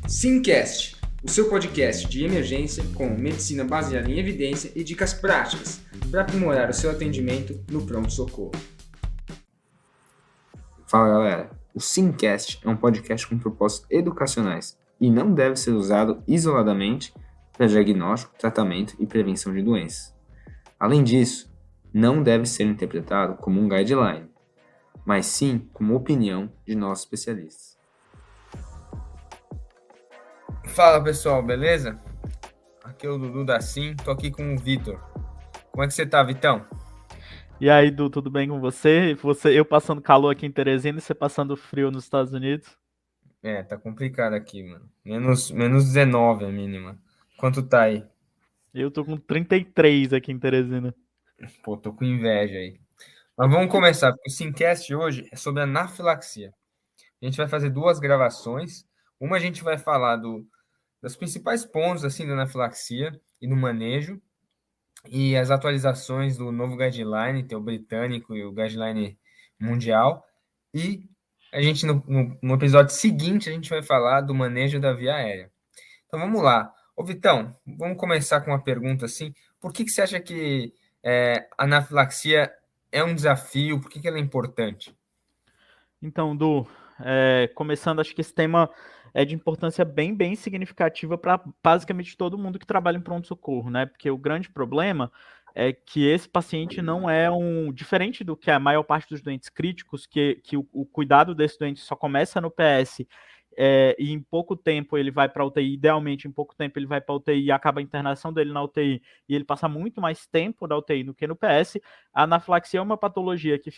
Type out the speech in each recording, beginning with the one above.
Simcast, o seu podcast de emergência com medicina baseada em evidência e dicas práticas para aprimorar o seu atendimento no pronto-socorro. Fala galera, o Simcast é um podcast com propósitos educacionais e não deve ser usado isoladamente para diagnóstico, tratamento e prevenção de doenças. Além disso, não deve ser interpretado como um guideline, mas sim como opinião de nossos especialistas. Fala pessoal, beleza? Aqui é o Dudu da Sim, tô aqui com o Vitor. Como é que você tá, Vitão? E aí, Du, tudo bem com você? Eu passando calor aqui em Teresina e você passando frio nos Estados Unidos? Tá complicado aqui, mano. Menos 19 a mínima. Quanto tá aí? Eu tô com 33 aqui em Teresina. Pô, tô com inveja aí. Mas vamos começar, porque o Simcast hoje é sobre anafilaxia. A gente vai fazer duas gravações. Uma a gente vai falar dos principais pontos assim da anafilaxia e no manejo, e as atualizações do novo guideline, tem o britânico e o guideline mundial. E a gente, no episódio seguinte, a gente vai falar do manejo da via aérea. Então vamos lá. Ô Vitão, vamos começar com uma pergunta assim. Por que você acha que a anafilaxia é um desafio? Por que ela é importante? Então, Du, começando, acho que esse tema é de importância bem significativa para basicamente todo mundo que trabalha em pronto-socorro, né? Porque o grande problema é que esse paciente não é diferente do que a maior parte dos doentes críticos, que o cuidado desse doente só começa no PS. E em pouco tempo ele vai para a UTI, idealmente em pouco tempo ele vai para a UTI e acaba a internação dele na UTI e ele passa muito mais tempo na UTI do que no PS. A anafilaxia é uma patologia que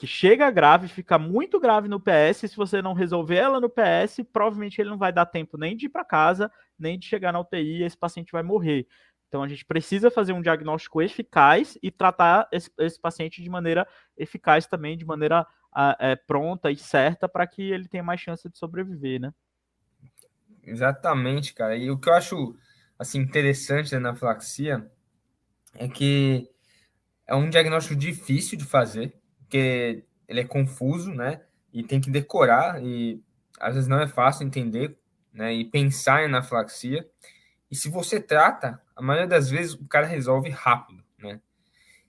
chega grave, fica muito grave no PS. Se você não resolver ela no PS, provavelmente ele não vai dar tempo nem de ir para casa, nem de chegar na UTI e esse paciente vai morrer. Então a gente precisa fazer um diagnóstico eficaz e tratar esse paciente de maneira eficaz também, de maneira pronta e certa para que ele tenha mais chance de sobreviver, né? Exatamente, cara. E o que eu acho assim interessante da anafilaxia é que é um diagnóstico difícil de fazer, porque ele é confuso, né? E tem que decorar, e às vezes não é fácil entender, né? E pensar em anafilaxia. E se você trata, a maioria das vezes o cara resolve rápido, né?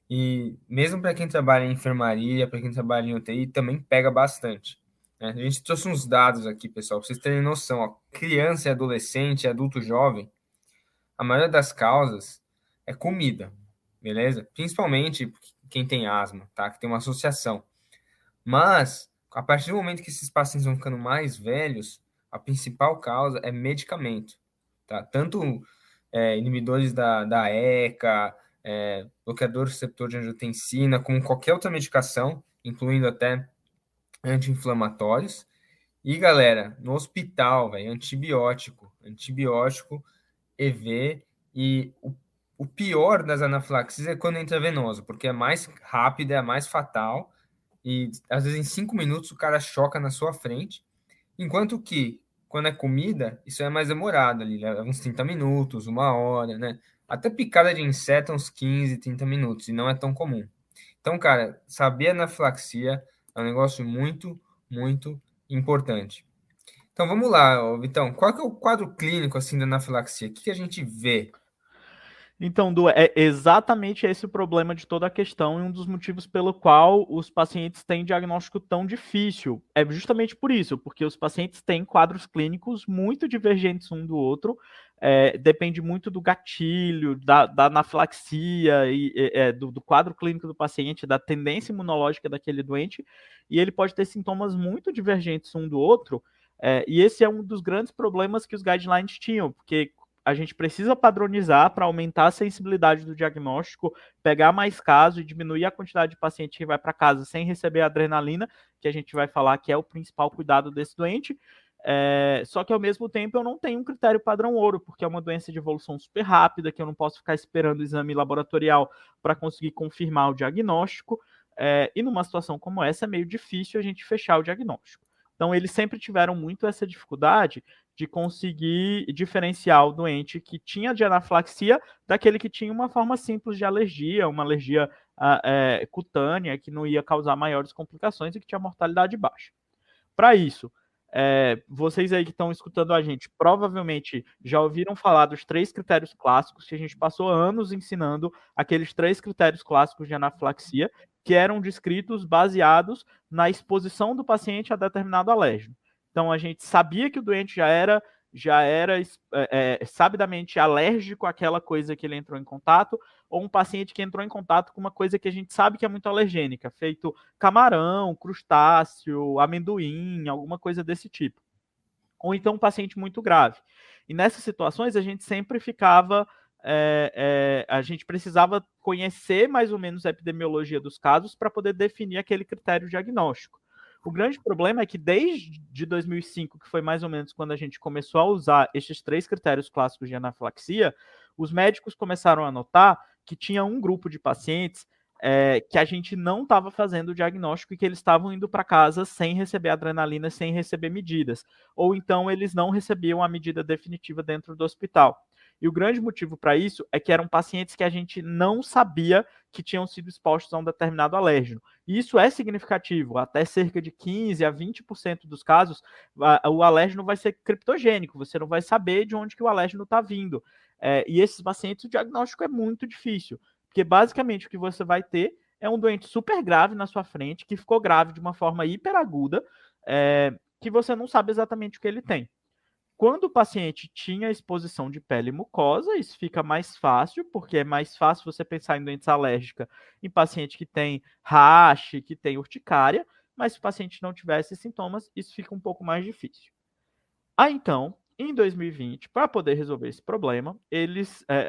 E mesmo para quem trabalha em enfermaria, para quem trabalha em UTI, também pega bastante, né? A gente trouxe uns dados aqui, pessoal, para vocês terem noção. Ó, criança e adolescente, adulto jovem, a maioria das causas é comida, beleza? Principalmente quem tem asma, tá? Que tem uma associação. Mas, a partir do momento que esses pacientes vão ficando mais velhos, a principal causa é medicamento, tá? Tanto inibidores da ECA, bloqueador receptor de angiotensina, como qualquer outra medicação, incluindo até anti-inflamatórios. E, galera, no hospital, velho, antibiótico, EV, e o pior das anafilaxias é quando é intravenoso, porque é mais rápido, é mais fatal, e às vezes em 5 minutos o cara choca na sua frente, enquanto que quando é comida, isso é mais demorado ali, leva uns 30 minutos, 1 hora, né? Até picada de inseto, uns 15, 30 minutos, e não é tão comum. Então, cara, saber anafilaxia é um negócio muito importante. Então vamos lá, ô Vitão, qual que é o quadro clínico assim da anafilaxia? O que a gente vê? Então, Du, é exatamente esse o problema de toda a questão e um dos motivos pelo qual os pacientes têm diagnóstico tão difícil. É justamente por isso, porque os pacientes têm quadros clínicos muito divergentes um do outro, depende muito do gatilho, da anafilaxia, do quadro clínico do paciente, da tendência imunológica daquele doente, e ele pode ter sintomas muito divergentes um do outro, e esse é um dos grandes problemas que os guidelines tinham, porque a gente precisa padronizar para aumentar a sensibilidade do diagnóstico, pegar mais casos e diminuir a quantidade de paciente que vai para casa sem receber adrenalina, que a gente vai falar que é o principal cuidado desse doente. Só que ao mesmo tempo eu não tenho um critério padrão ouro, porque é uma doença de evolução super rápida, que eu não posso ficar esperando o exame laboratorial para conseguir confirmar o diagnóstico. E numa situação como essa é meio difícil a gente fechar o diagnóstico. Então eles sempre tiveram muito essa dificuldade de conseguir diferenciar o doente que tinha de anafilaxia daquele que tinha uma forma simples de alergia, uma alergia cutânea, que não ia causar maiores complicações e que tinha mortalidade baixa. Para isso, vocês aí que estão escutando a gente, provavelmente já ouviram falar dos 3 critérios clássicos, que a gente passou anos ensinando aqueles 3 critérios clássicos de anafilaxia, que eram descritos baseados na exposição do paciente a determinado alérgeno. Então, a gente sabia que o doente já era sabidamente alérgico àquela coisa que ele entrou em contato, ou um paciente que entrou em contato com uma coisa que a gente sabe que é muito alergênica, feito camarão, crustáceo, amendoim, alguma coisa desse tipo. Ou então um paciente muito grave. E nessas situações a gente sempre ficava, a gente precisava conhecer mais ou menos a epidemiologia dos casos para poder definir aquele critério diagnóstico. O grande problema é que desde 2005, que foi mais ou menos quando a gente começou a usar estes 3 critérios clássicos de anafilaxia, os médicos começaram a notar que tinha um grupo de pacientes que a gente não estava fazendo o diagnóstico e que eles estavam indo para casa sem receber adrenalina, sem receber medidas. Ou então eles não recebiam a medida definitiva dentro do hospital. E o grande motivo para isso é que eram pacientes que a gente não sabia que tinham sido expostos a um determinado alérgeno. E isso é significativo, até cerca de 15 a 20% dos casos, o alérgeno vai ser criptogênico, você não vai saber de onde que o alérgeno está vindo. E esses pacientes, o diagnóstico é muito difícil, porque basicamente o que você vai ter é um doente super grave na sua frente, que ficou grave de uma forma hiperaguda, que você não sabe exatamente o que ele tem. Quando o paciente tinha exposição de pele e mucosa, isso fica mais fácil, porque é mais fácil você pensar em doença alérgica em paciente que tem rash, que tem urticária, mas se o paciente não tiver esses sintomas, isso fica um pouco mais difícil. Então, em 2020, para poder resolver esse problema,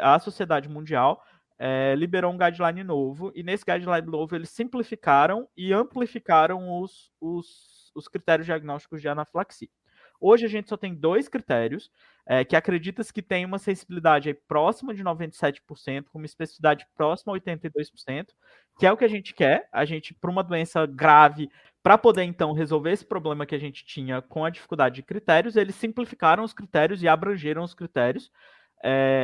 a Sociedade Mundial liberou um guideline novo, e nesse guideline novo eles simplificaram e amplificaram os critérios diagnósticos de anafilaxia. Hoje a gente só tem 2 critérios, que acredita-se que tem uma sensibilidade próxima de 97%, com uma especificidade próxima a 82%, que é o que a gente quer. A gente, para uma doença grave, para poder então resolver esse problema que a gente tinha com a dificuldade de critérios, eles simplificaram os critérios e abrangeram os critérios.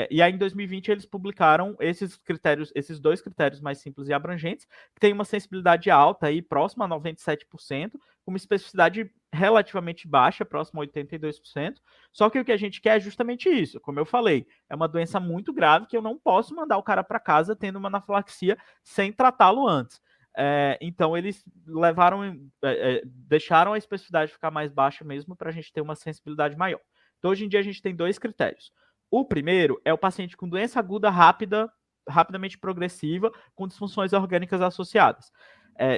E aí, em 2020, eles publicaram esses 2 critérios mais simples e abrangentes, que tem uma sensibilidade alta, aí, próxima a 97%, com uma especificidade relativamente baixa, próxima a 82%. Só que o que a gente quer é justamente isso. Como eu falei, é uma doença muito grave que eu não posso mandar o cara para casa tendo uma anafilaxia sem tratá-lo antes. Então, eles deixaram a especificidade ficar mais baixa mesmo para a gente ter uma sensibilidade maior. Então, hoje em dia, a gente tem 2 critérios. O primeiro é o paciente com doença aguda rapidamente progressiva, com disfunções orgânicas associadas.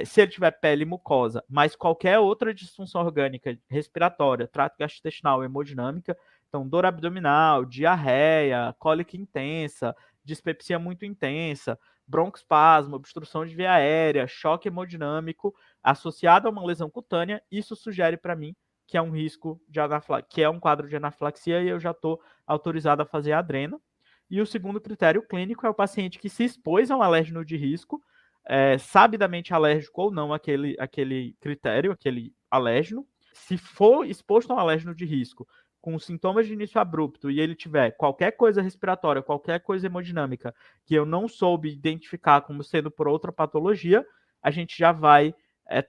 Se ele tiver pele e mucosa, mas qualquer outra disfunção orgânica respiratória, trato gastrointestinal, hemodinâmica, então dor abdominal, diarreia, cólica intensa, dispepsia muito intensa, broncoespasmo, obstrução de via aérea, choque hemodinâmico associado a uma lesão cutânea, isso sugere para mim que é um risco de que é um quadro de anafilaxia, e eu já estou autorizado a fazer a adrena. E o segundo critério clínico é o paciente que se expôs a um alérgeno de risco, sabidamente alérgico ou não aquele critério, aquele alérgeno. Se for exposto a um alérgeno de risco com sintomas de início abrupto e ele tiver qualquer coisa respiratória, qualquer coisa hemodinâmica que eu não soube identificar como sendo por outra patologia, a gente já vai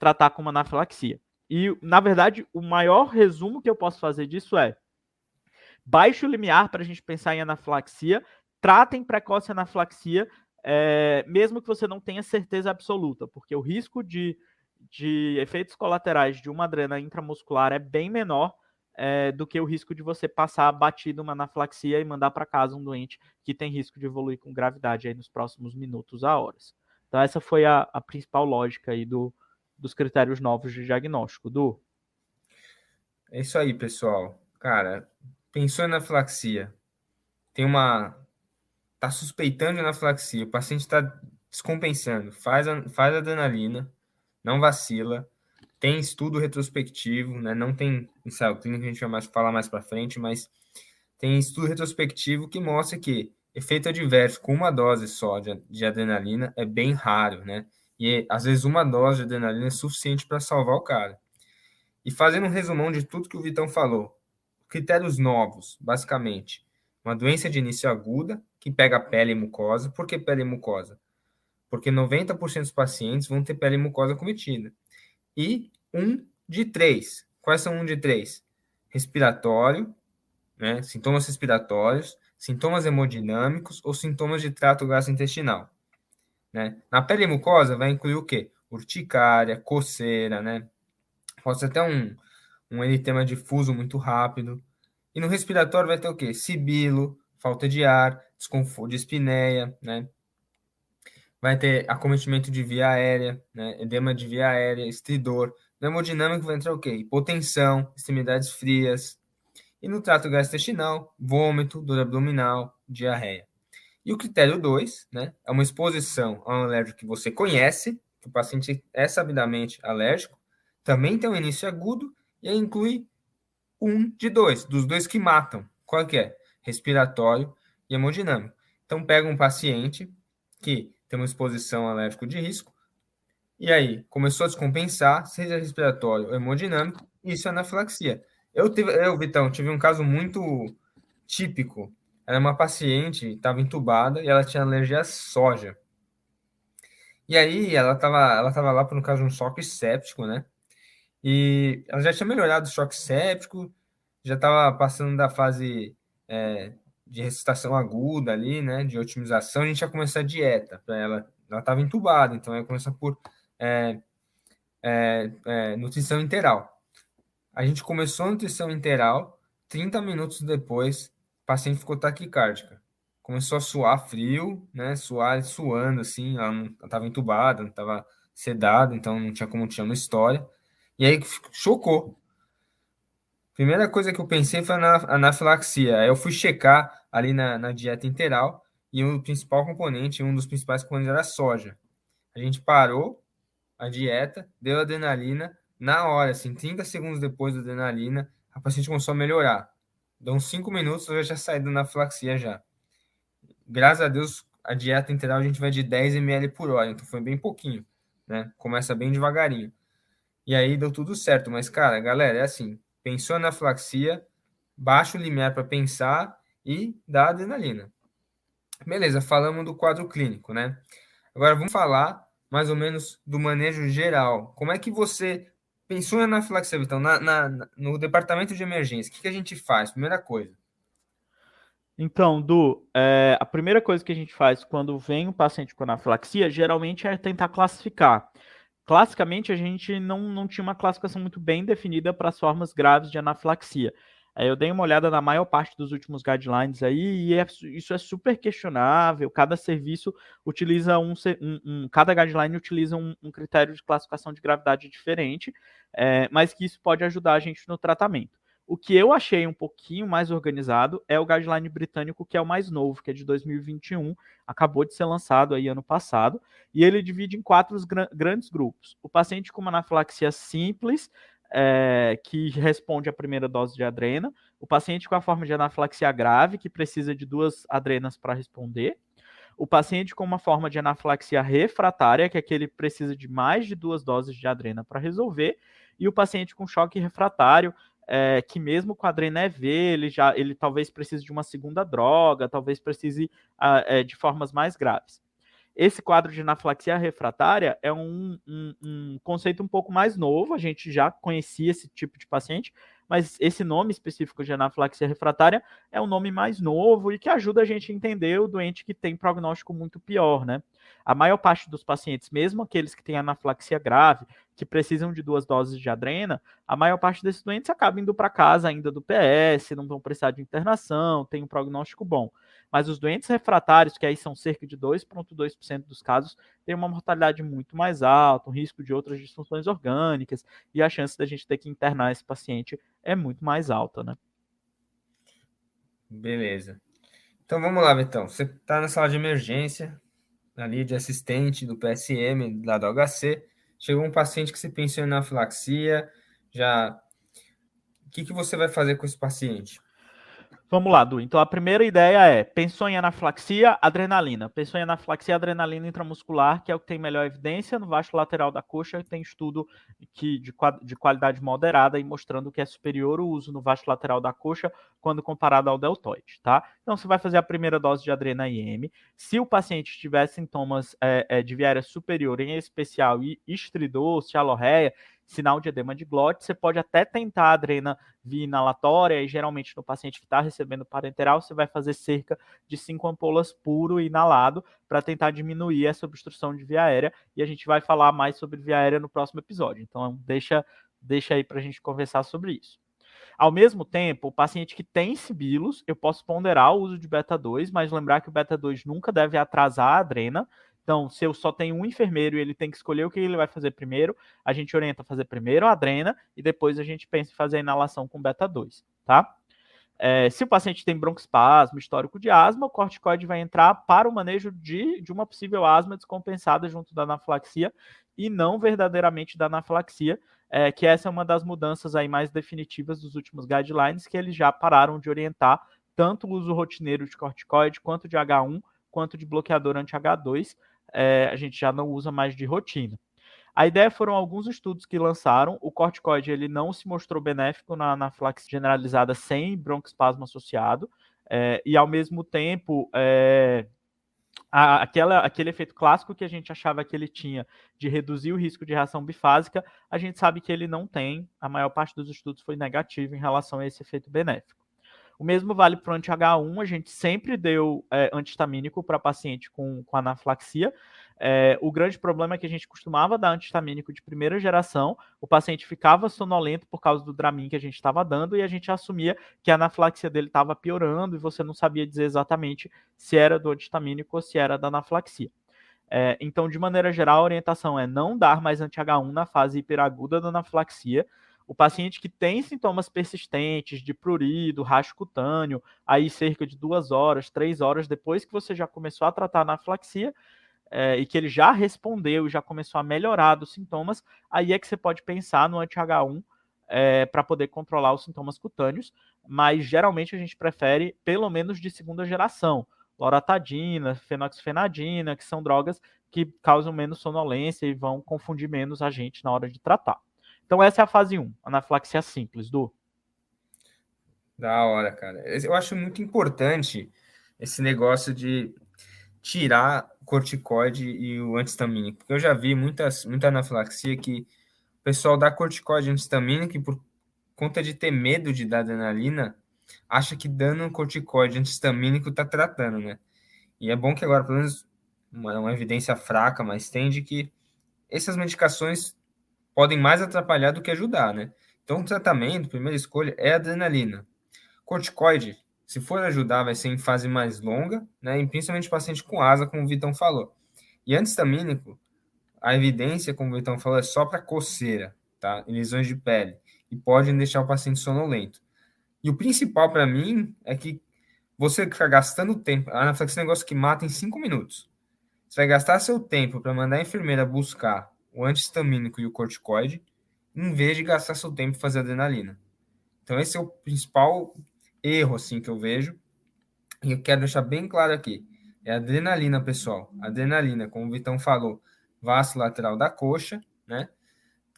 tratar como anafilaxia. E, na verdade, o maior resumo que eu posso fazer disso é: baixe o limiar para a gente pensar em anafilaxia, tratem precoce anafilaxia, mesmo que você não tenha certeza absoluta, porque o risco de efeitos colaterais de uma adrena intramuscular é bem menor do que o risco de você passar batido uma anafilaxia e mandar para casa um doente que tem risco de evoluir com gravidade aí nos próximos minutos a horas. Então, essa foi a principal lógica aí dos critérios novos de diagnóstico. É isso aí, pessoal. Cara, pensou em anafilaxia, tá suspeitando de anafilaxia, o paciente está descompensando, faz adrenalina, não vacila, tem estudo retrospectivo, né? Não tem ensaio clínico, a gente vai falar mais para frente, mas tem estudo retrospectivo que mostra que efeito adverso com uma dose só de adrenalina é bem raro, né? E às vezes uma dose de adrenalina é suficiente para salvar o cara. E fazendo um resumão de tudo que o Vitão falou, critérios novos, basicamente, uma doença de início aguda, que pega pele e mucosa. Por que pele e mucosa? Porque 90% dos pacientes vão ter pele e mucosa cometida. E 1 de 3. Quais são 1 de 3? respiratório, né? Sintomas respiratórios, sintomas hemodinâmicos ou sintomas de trato gastrointestinal, né? Na pele e mucosa vai incluir o quê? Urticária, coceira, né? Pode ser até um eritema difuso muito rápido. E no respiratório vai ter o quê? Sibilo, falta de ar, desconforto de espineia, né? Vai ter acometimento de via aérea, né? Edema de via aérea, estridor. No hemodinâmico vai entrar o quê? Hipotensão, extremidades frias. E no trato gastrointestinal, vômito, dor abdominal, diarreia. E o critério 2, né, é uma exposição a um alérgico que você conhece, que o paciente é sabidamente alérgico, também tem um início agudo e aí inclui um de dois, dos dois que matam. Qual que é? Respiratório e hemodinâmico. Então, pega um paciente que tem uma exposição a alérgico de risco, e aí começou a descompensar, seja respiratório ou hemodinâmico, isso é anafilaxia. Vitão, tive um caso muito típico. Era uma paciente, estava entubada e ela tinha alergia à soja. E aí ela tava lá por um caso de um choque séptico, né? E ela já tinha melhorado o choque séptico, já estava passando da fase de ressuscitação aguda ali, né? De otimização, a gente ia começar a dieta para ela. Ela estava entubada, então ia começar por é, nutrição interal. A gente começou a nutrição interal, 30 minutos depois, o paciente ficou taquicárdica. Começou a suar frio, né? Suando assim, ela não estava entubada, não estava sedada, então não tinha como tinha uma história. E aí chocou. Primeira coisa que eu pensei foi na anafilaxia. Aí eu fui checar ali na dieta interal e o principal componente, um dos principais componentes era a soja. A gente parou a dieta, deu adrenalina, na hora, assim, 30 segundos depois da adrenalina, a paciente começou a melhorar. Deu uns 5 minutos, eu já saí da anafilaxia já. Graças a Deus, a dieta integral a gente vai de 10 ml por hora, então foi bem pouquinho, né? Começa bem devagarinho. E aí deu tudo certo, mas, cara, galera, é assim, pensou na anafilaxia, baixa o limiar para pensar e dá adrenalina. Beleza, falamos do quadro clínico, né? Agora vamos falar mais ou menos do manejo geral. Como é que você pensou em anafilaxia, Vitão? No departamento de emergência, o que a gente faz? Primeira coisa. Então, a primeira coisa que a gente faz quando vem um paciente com anafilaxia, geralmente é tentar classificar. Classicamente, a gente não tinha uma classificação muito bem definida para as formas graves de anafilaxia. Eu dei uma olhada na maior parte dos últimos guidelines aí, e isso é super questionável. Cada serviço utiliza cada guideline utiliza um critério de classificação de gravidade diferente, mas que isso pode ajudar a gente no tratamento. O que eu achei um pouquinho mais organizado é o guideline britânico, que é o mais novo, que é de 2021, acabou de ser lançado aí ano passado, e ele divide em quatro grandes grupos. O paciente com uma anafilaxia simples, que responde à primeira dose de adrena, o paciente com a forma de anafilaxia grave, que precisa de 2 adrenas para responder, o paciente com uma forma de anafilaxia refratária, que é aquele que precisa de mais de 2 doses de adrena para resolver, e o paciente com choque refratário, que mesmo com a adrena EV, ele talvez precise de uma segunda droga, talvez precise de formas mais graves. Esse quadro de anafilaxia refratária é um conceito um pouco mais novo, a gente já conhecia esse tipo de paciente, mas esse nome específico de anafilaxia refratária é um nome mais novo e que ajuda a gente a entender o doente que tem prognóstico muito pior, né? A maior parte dos pacientes, mesmo aqueles que têm anafilaxia grave, que precisam de 2 doses de adrena, a maior parte desses doentes acaba indo para casa ainda do PS, não vão precisar de internação, tem um prognóstico bom. Mas os doentes refratários, que aí são cerca de 2,2% dos casos, têm uma mortalidade muito mais alta, um risco de outras disfunções orgânicas, e a chance da gente ter que internar esse paciente é muito mais alta, né? Beleza. Então vamos lá, Vitão. Você está na sala de emergência, ali de assistente do PSM, lá do HC. Chegou um paciente que você pensou em anafilaxia. Já. O que você vai fazer com esse paciente? Vamos lá, Du. Então a primeira ideia é, pensou em anafilaxia, adrenalina. Pensou em anafilaxia, adrenalina intramuscular, que é o que tem melhor evidência. No vasto lateral da coxa tem estudo de qualidade moderada e mostrando que é superior o uso no vasto lateral da coxa quando comparado ao deltoide, tá? Então você vai fazer a primeira dose de adrena IM. Se o paciente tiver sintomas de via aérea superior, em especial estridor, cialorreia, sinal de edema de glote, você pode até tentar a adrena via inalatória, e geralmente no paciente que está recebendo parenteral, você vai fazer cerca de 5 ampolas puro inalado para tentar diminuir essa obstrução de via aérea, e a gente vai falar mais sobre via aérea no próximo episódio. Então, deixa aí para a gente conversar sobre isso. Ao mesmo tempo, o paciente que tem sibilos, eu posso ponderar o uso de beta-2, mas lembrar que o beta-2 nunca deve atrasar a adrena. Então, se eu só tenho um enfermeiro e ele tem que escolher o que ele vai fazer primeiro, a gente orienta a fazer primeiro a adrena e depois a gente pensa em fazer a inalação com beta-2, tá? Se o paciente tem broncoespasmo, histórico de asma, o corticoide vai entrar para o manejo de uma possível asma descompensada junto da anafilaxia e não verdadeiramente da anafilaxia, que essa é uma das mudanças aí mais definitivas dos últimos guidelines, que eles já pararam de orientar tanto o uso rotineiro de corticoide, quanto de H1, quanto de bloqueador anti-H2, a gente já não usa mais de rotina. A ideia foram alguns estudos que lançaram. O corticoide ele não se mostrou benéfico na anafilaxia generalizada sem broncoespasmo associado, e ao mesmo tempo aquele efeito clássico que a gente achava que ele tinha de reduzir o risco de reação bifásica, a gente sabe que ele não tem. A maior parte dos estudos foi negativo em relação a esse efeito benéfico. O mesmo vale para o anti-H1, a gente sempre deu antihistamínico para paciente com anafilaxia. O grande problema é que a gente costumava dar antihistamínico de primeira geração, o paciente ficava sonolento por causa do Dramin que a gente estava dando e a gente assumia que a anafilaxia dele estava piorando e você não sabia dizer exatamente se era do antihistamínico ou se era da anafilaxia. Então, de maneira geral, a orientação é não dar mais anti-H1 na fase hiperaguda da anafilaxia. O paciente que tem sintomas persistentes de prurido, racho cutâneo, aí cerca de 2 horas, 3 horas depois que você já começou a tratar a anafilaxia, e que ele já respondeu e já começou a melhorar dos sintomas, aí é que você pode pensar no anti-H1 para poder controlar os sintomas cutâneos, mas geralmente a gente prefere pelo menos de segunda geração, loratadina, fenoxifenadina, que são drogas que causam menos sonolência e vão confundir menos a gente na hora de tratar. Então essa é a fase 1, anafilaxia simples, Du. Da hora, cara. Eu acho muito importante esse negócio de tirar o corticoide e o antistamínico, porque eu já vi muita anafilaxia que o pessoal dá corticoide e antistamínico e por conta de ter medo de dar adrenalina, acha que dando um corticoide antistamínico tá tratando, né? E é bom que agora, pelo menos, uma evidência fraca, mas tem de que essas medicações podem mais atrapalhar do que ajudar, né? Então, o tratamento, primeira escolha, é a adrenalina. Corticoide, se for ajudar, vai ser em fase mais longa, né? E principalmente paciente com asa, como o Vitão falou. E antistamínico, a evidência, como o Vitão falou, é só para coceira, tá? E lesões de pele. E podem deixar o paciente sonolento. E o principal para mim é que você ficar gastando tempo. A anafilaxia é um negócio que mata em 5 minutos. Você vai gastar seu tempo para mandar a enfermeira buscar o antihistamínico e o corticoide, em vez de gastar seu tempo para fazer adrenalina. Então, esse é o principal erro assim que eu vejo. E eu quero deixar bem claro aqui. É adrenalina, pessoal. Adrenalina, como o Vitão falou, vaso lateral da coxa, né?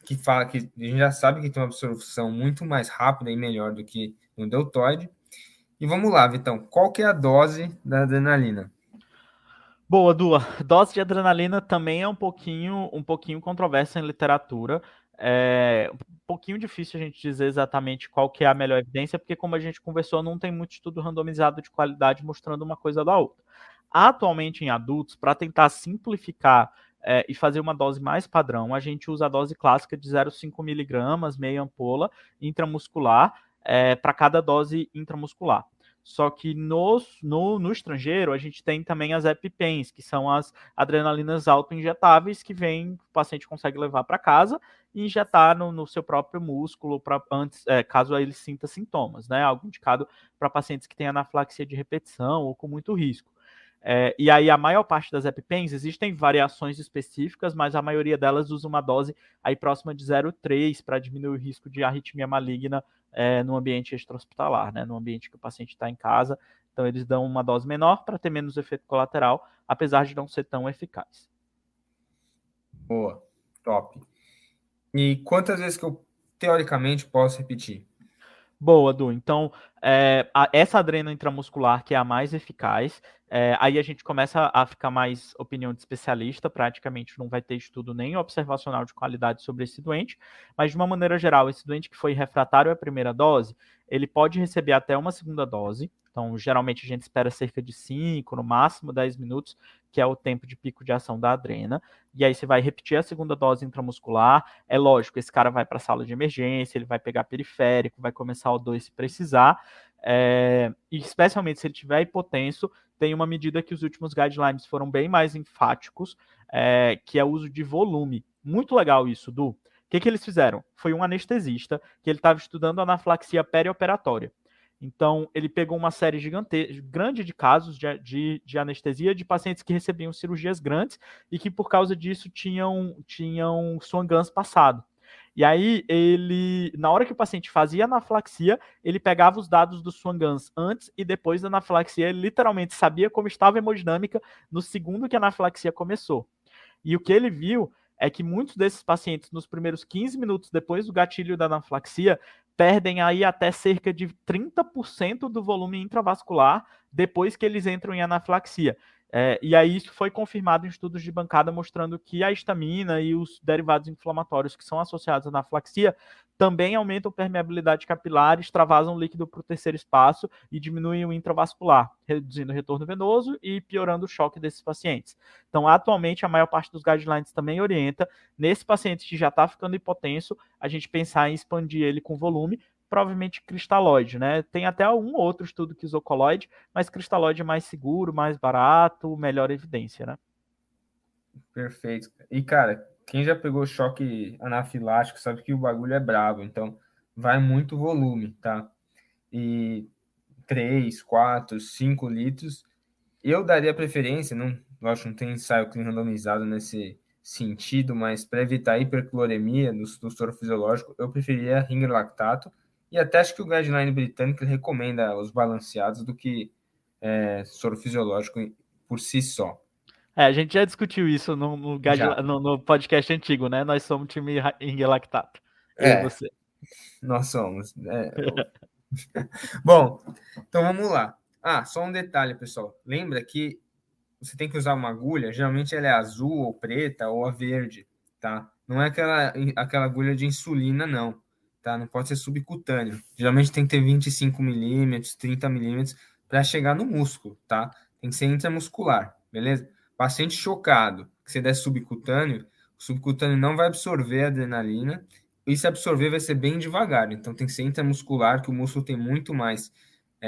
Que fala que a gente já sabe que tem uma absorção muito mais rápida e melhor do que no deltoide. E vamos lá, Vitão. Qual que é a dose da adrenalina? Boa, Dua. Dose de adrenalina também é um pouquinho controversa em literatura. É um pouquinho difícil a gente dizer exatamente qual que é a melhor evidência, porque como a gente conversou, não tem muito estudo randomizado de qualidade mostrando uma coisa da outra. Atualmente em adultos, para tentar simplificar e fazer uma dose mais padrão, a gente usa a dose clássica de 0,5 miligramas, meia ampola, intramuscular, para cada dose intramuscular. Só que no estrangeiro, a gente tem também as EpiPens, que são as adrenalinas auto-injetáveis, que o paciente consegue levar para casa e injetar no seu próprio músculo, caso ele sinta sintomas, né? Algo indicado para pacientes que têm anafilaxia de repetição ou com muito risco. E aí, a maior parte das EpiPens, existem variações específicas, mas a maioria delas usa uma dose aí próxima de 0,3 para diminuir o risco de arritmia maligna no ambiente extra-hospitalar, né, no ambiente que o paciente está em casa. Então, eles dão uma dose menor para ter menos efeito colateral, apesar de não ser tão eficaz. Boa, top. E quantas vezes que eu, teoricamente, posso repetir? Boa, Du. Então, essa adrena intramuscular que é a mais eficaz, aí a gente começa a ficar mais opinião de especialista, praticamente não vai ter estudo nem observacional de qualidade sobre esse doente, mas de uma maneira geral, esse doente que foi refratário à primeira dose, ele pode receber até uma segunda dose, então geralmente a gente espera cerca de 5, no máximo 10 minutos, que é o tempo de pico de ação da adrena, e aí você vai repetir a segunda dose intramuscular. É lógico, esse cara vai para a sala de emergência, ele vai pegar periférico, vai começar o 2 se precisar, e especialmente se ele tiver hipotenso, tem uma medida que os últimos guidelines foram bem mais enfáticos, que é o uso de volume. Muito legal isso, Du. O que eles fizeram? Foi um anestesista que ele estava estudando anaflaxia perioperatória. Então, ele pegou uma série grande de casos de anestesia de pacientes que recebiam cirurgias grandes e que, por causa disso, tinham Swan-Ganz passado. E aí, na hora que o paciente fazia anaflaxia, ele pegava os dados do Swan-Ganz antes e depois da anaflaxia, ele literalmente sabia como estava a hemodinâmica no segundo que a anaflaxia começou. E o que ele viu é que muitos desses pacientes, nos primeiros 15 minutos depois do gatilho da anaflaxia, perdem aí até cerca de 30% do volume intravascular depois que eles entram em anaflaxia. E aí isso foi confirmado em estudos de bancada mostrando que a histamina e os derivados inflamatórios que são associados à anaflaxia também aumentam a permeabilidade capilar, extravasam o líquido para o terceiro espaço e diminuem o intravascular, reduzindo o retorno venoso e piorando o choque desses pacientes. Então, atualmente, a maior parte dos guidelines também orienta, nesse paciente que já está ficando hipotenso, a gente pensar em expandir ele com volume, provavelmente cristalóide, né? Tem até um outro estudo que usou coloide, mas cristalóide é mais seguro, mais barato, melhor evidência, né? Perfeito. E, cara, quem já pegou choque anafilático sabe que o bagulho é brabo, então vai muito volume, tá? E 3, 4, 5 litros, eu daria preferência, não, lógico, não tem ensaio clínico randomizado nesse sentido, mas para evitar hipercloremia do soro fisiológico, eu preferia ringer lactato, e até acho que o guideline britânico recomenda os balanceados do que soro fisiológico por si só. A gente já discutiu isso Já. no podcast antigo, né? Nós somos time Ring Lactato. Eu e É, você. nós somos. Bom, então vamos lá. Ah, só um detalhe, pessoal. Lembra que você tem que usar uma agulha, geralmente ela é azul ou preta ou a verde, tá? Não é aquela agulha de insulina, não, tá? Não pode ser subcutâneo. Geralmente tem que ter 25 milímetros, 30 milímetros para chegar no músculo, tá? Tem que ser intramuscular, beleza? Paciente chocado, que você der subcutâneo, o subcutâneo não vai absorver a adrenalina, e se absorver vai ser bem devagar, então tem que ser intramuscular, que o músculo tem muito mais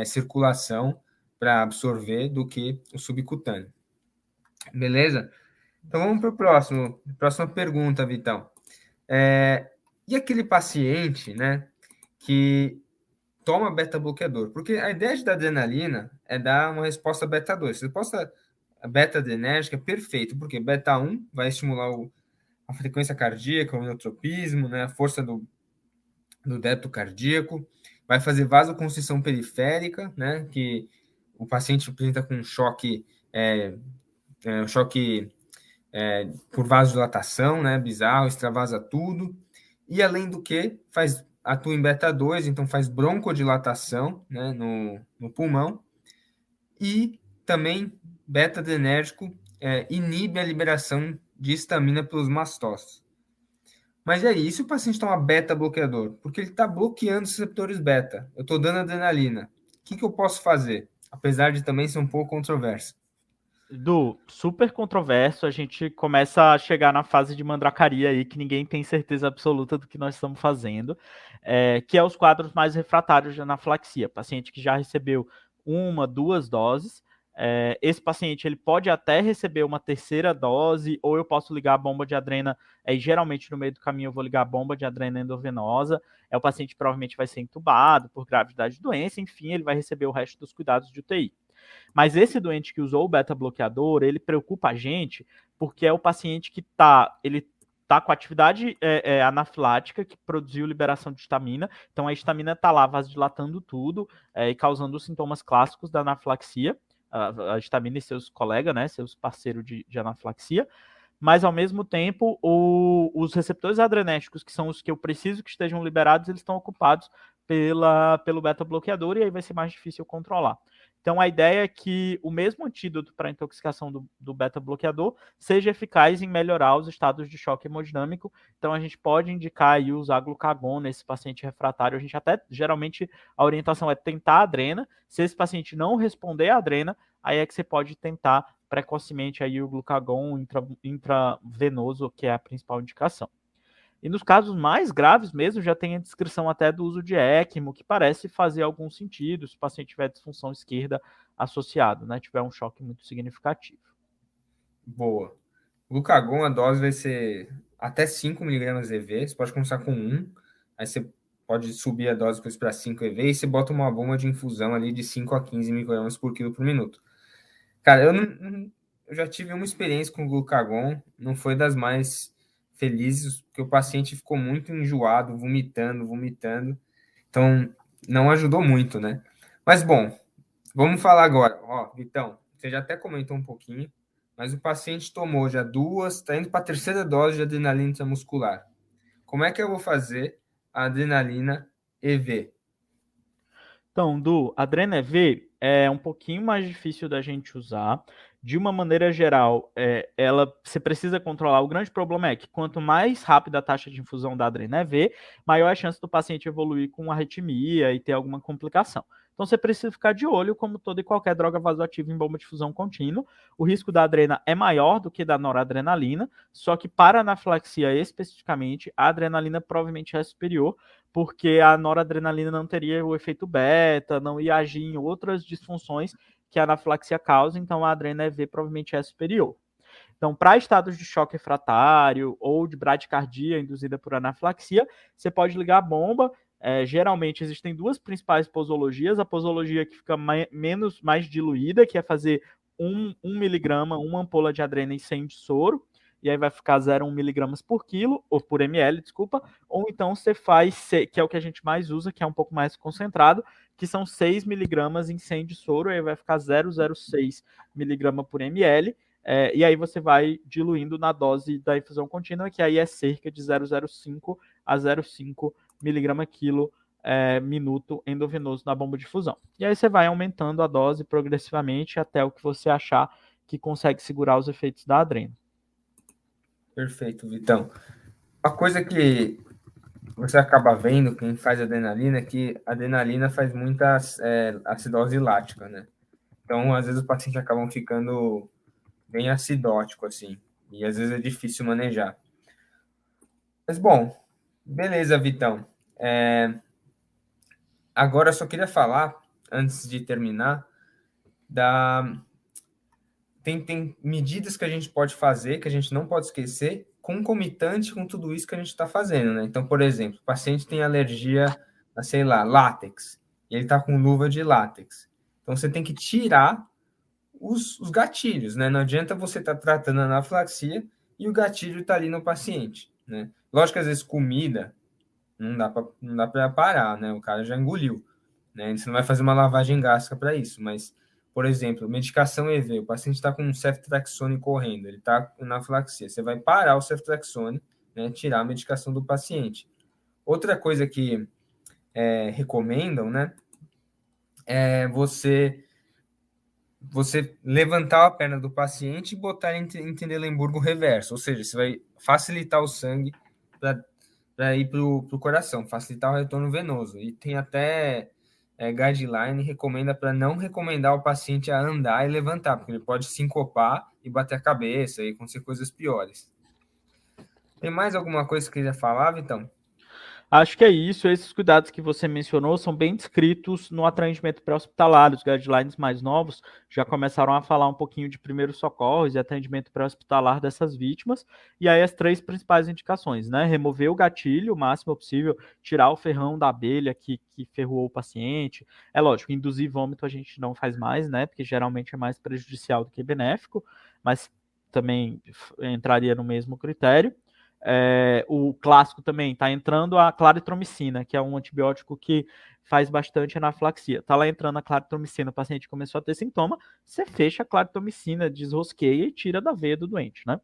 circulação para absorver do que o subcutâneo. Beleza? Então vamos para o próximo. Próxima pergunta, Vitão. E aquele paciente, né, que toma beta-bloqueador? Porque a ideia de dar adrenalina é dar uma resposta beta-2. Resposta beta-adrenérgica é perfeito, porque beta-1 vai estimular a frequência cardíaca, o inotropismo, né, a força do débito cardíaco, vai fazer vasoconstrição periférica, né, que o paciente apresenta com um choque por vasodilatação, né, bizarro, extravasa tudo, e além do que, atua em beta-2, então faz broncodilatação, né, no pulmão, e também beta-adrenérgico inibe a liberação de histamina pelos mastócitos. Mas é isso, o paciente toma beta-bloqueador, porque ele está bloqueando os receptores beta. Eu estou dando adrenalina. O que eu posso fazer? Apesar de também ser um pouco controverso. Super controverso, a gente começa a chegar na fase de mandracaria aí, que ninguém tem certeza absoluta do que nós estamos fazendo, que é os quadros mais refratários de anaflaxia, paciente que já recebeu 1, 2 doses, esse paciente ele pode até receber uma terceira dose, ou eu posso ligar a bomba de adrena, e geralmente no meio do caminho eu vou ligar a bomba de adrena endovenosa, o paciente provavelmente vai ser entubado por gravidade de doença, enfim, ele vai receber o resto dos cuidados de UTI. Mas esse doente que usou o beta-bloqueador, ele preocupa a gente porque é o paciente que ele tá com atividade anafilática que produziu liberação de histamina, então a histamina está lá vasodilatando tudo e causando os sintomas clássicos da anafilaxia, a histamina e seus colegas, né, seus parceiros de anafilaxia, mas ao mesmo tempo os receptores adrenérgicos, que são os que eu preciso que estejam liberados, eles estão ocupados pelo beta-bloqueador, e aí vai ser mais difícil controlar. Então, a ideia é que o mesmo antídoto para a intoxicação do beta-bloqueador seja eficaz em melhorar os estados de choque hemodinâmico. Então, a gente pode indicar aí usar glucagon nesse paciente refratário. A gente até, geralmente, a orientação é tentar a adrena. Se esse paciente não responder à adrena, aí é que você pode tentar precocemente aí o glucagon intravenoso, que é a principal indicação. E nos casos mais graves mesmo, já tem a descrição até do uso de ECMO, que parece fazer algum sentido se o paciente tiver disfunção esquerda associado, né? Tiver um choque muito significativo. Boa. Glucagon, a dose vai ser até 5 miligramas EV. Você pode começar com 1, aí você pode subir a dose para 5 EV e você bota uma bomba de infusão ali de 5 a 15 microgramas por quilo por minuto. Cara, eu já tive uma experiência com glucagon, não foi das mais felizes, porque o paciente ficou muito enjoado, vomitando. Então, não ajudou muito, né? Mas, bom, vamos falar agora. Ó, Vitão, você já até comentou um pouquinho, mas o paciente tomou já 2, está indo para a terceira dose de adrenalina intramuscular. Como é que eu vou fazer a adrenalina EV? Então, a Adrena EV é um pouquinho mais difícil da gente usar. De uma maneira geral, você precisa controlar. O grande problema é que quanto mais rápida a taxa de infusão da Adrena EV, maior a chance do paciente evoluir com arritmia e ter alguma complicação. Então, você precisa ficar de olho, como toda e qualquer droga vasoativa em bomba de difusão contínua. O risco da adrena é maior do que da noradrenalina, só que para anafilaxia especificamente, a adrenalina provavelmente é superior, porque a noradrenalina não teria o efeito beta, não ia agir em outras disfunções que a anafilaxia causa, então a adrena EV provavelmente é superior. Então, para estados de choque refratário ou de bradicardia induzida por anafilaxia, você pode ligar a bomba. Geralmente existem duas principais posologias: a posologia que fica mais diluída, que é fazer 1 miligrama, uma ampola de adrena em 100 de soro, e aí vai ficar 0,1 miligramas por quilo, ou por ml, desculpa. Ou então você faz, que é o que a gente mais usa, que é um pouco mais concentrado, que são 6 miligramas em 100 de soro, e aí vai ficar 0,06 miligrama por ml. E aí você vai diluindo na dose da infusão contínua, que aí é cerca de 0,05 a 0,5 miligrama quilo minuto endovenoso na bomba de infusão. E aí você vai aumentando a dose progressivamente até o que você achar que consegue segurar os efeitos da adrena. Perfeito, Vitão. Uma coisa que você acaba vendo, quem faz adrenalina, é que a adrenalina faz muita acidose lática, né? Então, às vezes, os pacientes acabam ficando bem acidótico, assim, e às vezes é difícil manejar. Mas, bom, beleza, Vitão. Agora, eu só queria falar, antes de terminar, tem medidas que a gente pode fazer, que a gente não pode esquecer, concomitante com tudo isso que a gente está fazendo, né? Então, por exemplo, o paciente tem alergia a, sei lá, látex, e ele está com luva de látex. Então, você tem que tirar os gatilhos, né? Não adianta você estar tratando a anafilaxia e o gatilho está ali no paciente, né? Lógico que às vezes comida não dá para parar, né? O cara já engoliu, né? Você não vai fazer uma lavagem gástrica para isso, mas, por exemplo, medicação EV, o paciente está com um ceftriaxone correndo, ele está com anafilaxia, você vai parar o ceftriaxone, né? Tirar a medicação do paciente. Outra coisa que recomendam, né? É você levantar a perna do paciente e botar em Trendelenburgo reverso, ou seja, você vai facilitar o sangue para ir para o coração, facilitar o retorno venoso. E tem até guideline recomenda para não recomendar o paciente a andar e levantar, porque ele pode sincopar e bater a cabeça e acontecer coisas piores. Tem mais alguma coisa que você queria falar, Vitão? Acho que é isso. Esses cuidados que você mencionou são bem descritos no atendimento pré-hospitalar. Os guidelines mais novos já começaram a falar um pouquinho de primeiros socorros e atendimento pré-hospitalar dessas vítimas. E aí as 3 principais indicações, né? Remover o gatilho o máximo possível, tirar o ferrão da abelha que ferroou o paciente. É lógico, induzir vômito a gente não faz mais, né? Porque geralmente é mais prejudicial do que benéfico, mas também entraria no mesmo critério. O clássico também está entrando a claritromicina, que é um antibiótico que faz bastante anafilaxia. Está lá entrando a claritromicina, o paciente começou a ter sintoma, você fecha a claritromicina, desrosqueia e tira da veia do doente, né?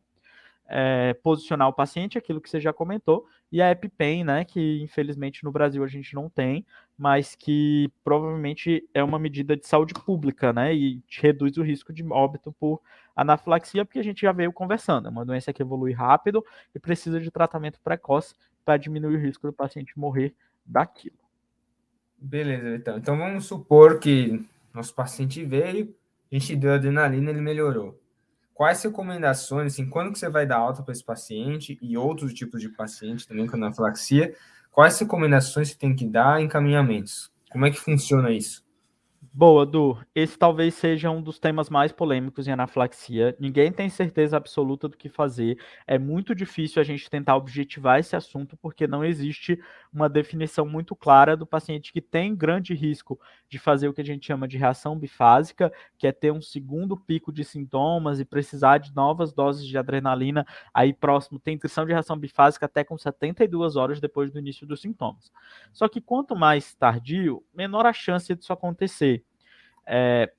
Posicionar o paciente, aquilo que você já comentou, e a EpiPen, né, que infelizmente no Brasil a gente não tem, mas que provavelmente é uma medida de saúde pública, né, e reduz o risco de óbito por anafilaxia, porque a gente já veio conversando, é uma doença que evolui rápido e precisa de tratamento precoce para diminuir o risco do paciente morrer daquilo. Beleza, Vitão. Então vamos supor que nosso paciente veio, a gente deu adrenalina, ele melhorou. Quais recomendações, assim, quando que você vai dar alta para esse paciente e outros tipos de paciente também com anafilaxia? Quais recomendações você tem que dar em encaminhamentos? Como é que funciona isso? Boa, Du. Esse talvez seja um dos temas mais polêmicos em anafilaxia. Ninguém tem certeza absoluta do que fazer. É muito difícil a gente tentar objetivar esse assunto porque não existe uma definição muito clara do paciente que tem grande risco de fazer o que a gente chama de reação bifásica, que é ter um segundo pico de sintomas e precisar de novas doses de adrenalina aí próximo, tem descrição de reação bifásica até com 72 horas depois do início dos sintomas. Só que quanto mais tardio, menor a chance disso acontecer.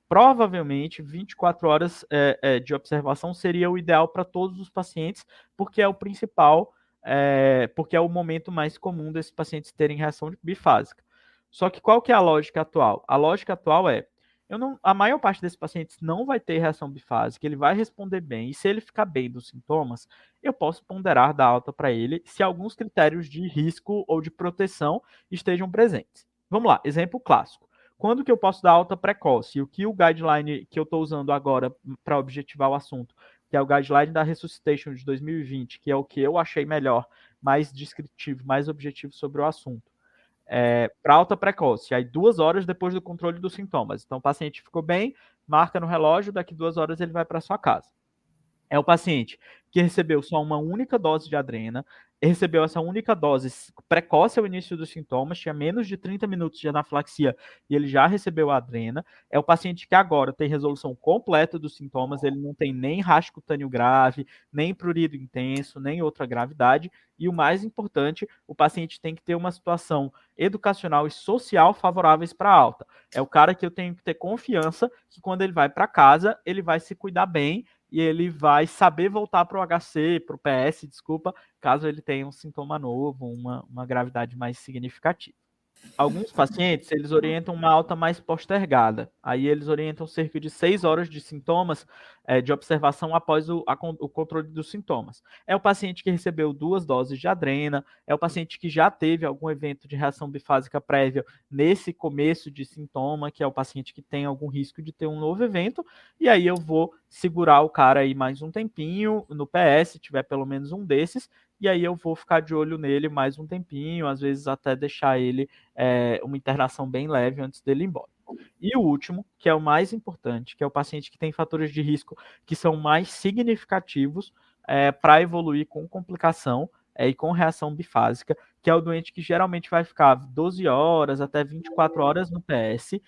Provavelmente 24 horas de observação seria o ideal para todos os pacientes, porque é o principal, porque é o momento mais comum desses pacientes terem reação bifásica. Só que qual que é a lógica atual? A lógica atual é, a maior parte desses pacientes não vai ter reação bifásica, ele vai responder bem, e se ele ficar bem dos sintomas, eu posso ponderar dar alta para ele se alguns critérios de risco ou de proteção estejam presentes. Vamos lá, exemplo clássico. Quando que eu posso dar alta precoce? O que o guideline que eu estou usando agora para objetivar o assunto, que é o guideline da Resuscitation de 2020, que é o que eu achei melhor, mais descritivo, mais objetivo sobre o assunto. Para alta precoce, aí 2 horas depois do controle dos sintomas. Então, o paciente ficou bem, marca no relógio, daqui 2 horas ele vai para sua casa. É o paciente que recebeu só uma única dose de adrena, recebeu essa única dose precoce ao início dos sintomas, tinha menos de 30 minutos de anafilaxia e ele já recebeu a adrena. É o paciente que agora tem resolução completa dos sintomas, ele não tem nem rastro cutâneo grave, nem prurido intenso, nem outra gravidade. E o mais importante, o paciente tem que ter uma situação educacional e social favoráveis para alta. É o cara que eu tenho que ter confiança que quando ele vai para casa, ele vai se cuidar bem e ele vai saber voltar para o HC, para o PS, desculpa, caso ele tenha um sintoma novo, uma gravidade mais significativa. Alguns pacientes, eles orientam uma alta mais postergada. Aí eles orientam cerca de 6 horas de sintomas de observação após o controle dos sintomas. É o paciente que recebeu 2 doses de adrena, é o paciente que já teve algum evento de reação bifásica prévia nesse começo de sintoma, que é o paciente que tem algum risco de ter um novo evento, e aí eu vou segurar o cara aí mais um tempinho no PS, se tiver pelo menos um desses, e aí eu vou ficar de olho nele mais um tempinho, às vezes até deixar ele uma internação bem leve antes dele ir embora. E o último, que é o mais importante, que é o paciente que tem fatores de risco que são mais significativos para evoluir com complicação e com reação bifásica, que é o doente que geralmente vai ficar 12 horas até 24 horas no PS.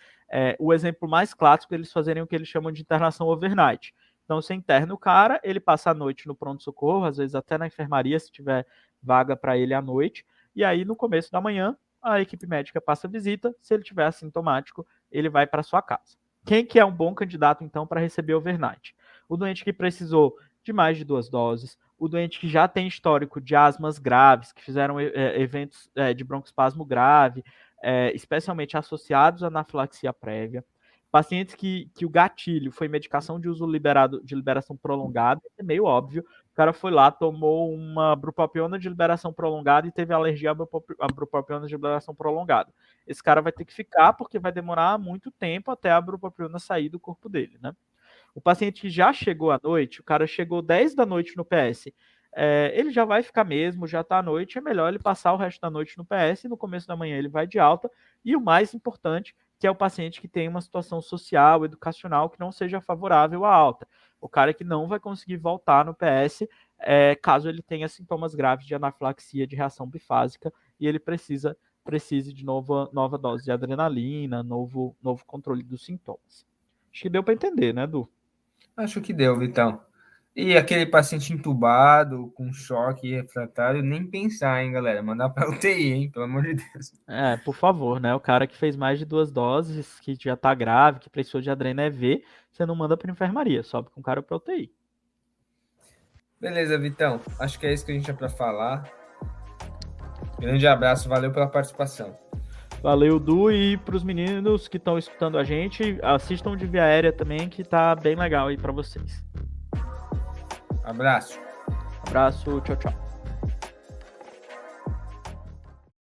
O exemplo mais clássico é eles fazerem o que eles chamam de internação overnight. Então, você interna o cara, ele passa a noite no pronto-socorro, às vezes até na enfermaria, se tiver vaga para ele à noite, e aí no começo da manhã, a equipe médica passa a visita, se ele tiver assintomático, ele vai para sua casa. Quem que é um bom candidato, então, para receber overnight? O doente que precisou de mais de 2 doses, o doente que já tem histórico de asmas graves, que fizeram eventos de broncoespasmo grave, especialmente associados à anafilaxia prévia, pacientes que o gatilho foi medicação de uso de liberação prolongada, é meio óbvio. O cara foi lá, tomou uma bupropiona de liberação prolongada e teve alergia à bupropiona de liberação prolongada. Esse cara vai ter que ficar porque vai demorar muito tempo até a bupropiona sair do corpo dele, né? O paciente que já chegou à noite, o cara chegou 10 da noite no PS, ele já vai ficar mesmo, já está à noite, é melhor ele passar o resto da noite no PS, e no começo da manhã ele vai de alta, e o mais importante, que é o paciente que tem uma situação social, educacional, que não seja favorável à alta. O cara que não vai conseguir voltar no PS, caso ele tenha sintomas graves de anafilaxia, de reação bifásica, e ele precise de nova dose de adrenalina, novo controle dos sintomas. Acho que deu para entender, né, Du? Acho que deu, Vitão. E aquele paciente entubado, com choque refratário, nem pensar, hein, galera? Mandar para UTI, hein? Pelo amor de Deus. Por favor, né? O cara que fez mais de 2 doses, que já tá grave, que precisou de adrena EV, você não manda pra enfermaria, sobe com o cara pra UTI. Beleza, Vitão. Acho que é isso que a gente tinha para falar. Grande abraço, valeu pela participação. Valeu, Du, e para os meninos que estão escutando a gente, assistam de Via Aérea também, que tá bem legal aí para vocês. Abraço. Abraço, tchau, tchau.